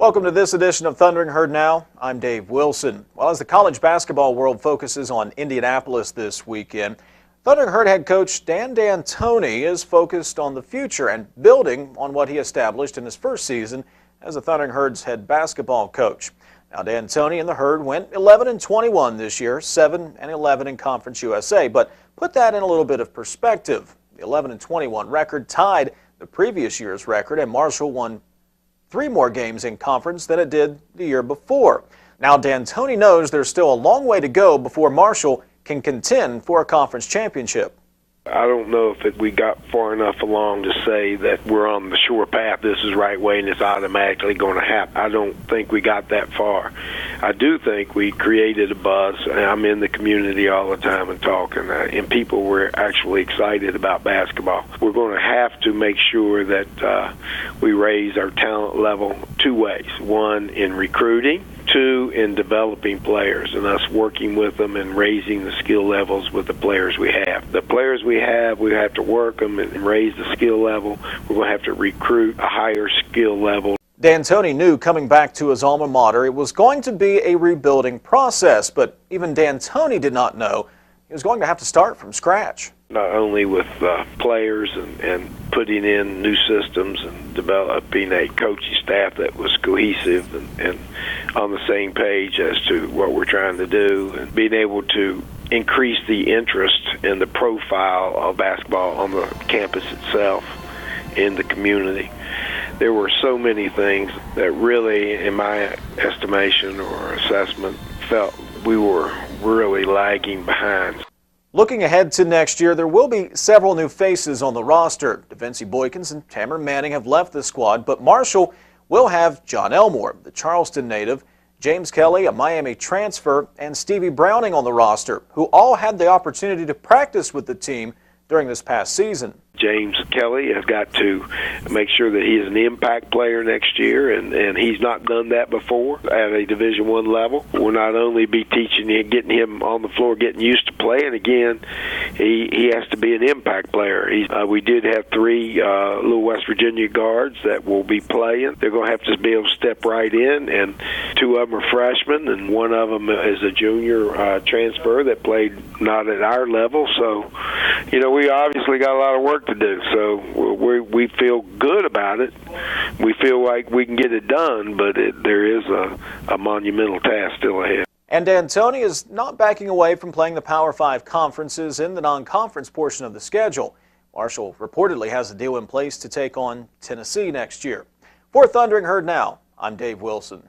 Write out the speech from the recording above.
Welcome to this edition of Thundering Herd Now. I'm Dave Wilson. Well, as the college basketball world focuses on Indianapolis this weekend, Thundering Herd head coach Dan D'Antoni is focused on the future and building on what he established in his first season as the Thundering Herd's head basketball coach. Now, D'Antoni and the Herd went 11-21 this year, 7-11 in Conference USA. But put that in a little bit of perspective. The 11-21 record tied the previous year's record, and Marshall won 3 more games in conference than it did the year before. Now, D'Antoni knows there's still a long way to go before Marshall can contend for a conference championship. I don't know if we got far enough along to say that we're on the sure path, this is the right way, and it's automatically going to happen. I don't think we got that far. I do think we created a buzz. I'm in the community all the time and talking, and people were actually excited about basketball. We're going to have to make sure that we raise our talent level 2 ways. 1, in recruiting. 2, in developing players and us working with them and raising the skill levels with the players we have. The players we have to work them and raise the skill level. We're going to have to recruit a higher skill level. D'Antoni knew coming back to his alma mater it was going to be a rebuilding process, but even D'Antoni did not know he was going to have to start from scratch. Not only with players and putting in new systems and developing a coaching staff that was cohesive and on the same page as to what we're trying to do, and being able to increase the interest in the profile of basketball on the campus itself, in the community. There were so many things that really, in my estimation or assessment, felt we were really lagging behind. Looking ahead to next year, there will be several new faces on the roster. DeVinci Boykins and Tamara Manning have left the squad, but Marshall will have John Elmore, the Charleston native, James Kelly, a Miami transfer, and Stevie Browning on the roster, who all had the opportunity to practice with the team during this past season. James Kelly has got to make sure that he is an impact player next year, and he's not done that before at a Division I level. We'll not only be teaching him, getting him on the floor, getting used to playing again, he has to be an impact player. We did have 3 little West Virginia guards that will be playing. They're going to have to be able to step right in, and 2 of them are freshmen, and 1 of them is a junior transfer that played not at our level. So, we obviously got a lot of work to do, so we feel good about it. We feel like we can get it done, but there is a monumental task still ahead. And D'Antoni is not backing away from playing the Power 5 conferences in the non-conference portion of the schedule. Marshall reportedly has a deal in place to take on Tennessee next year. For Thundering Herd Now, I'm Dave Wilson.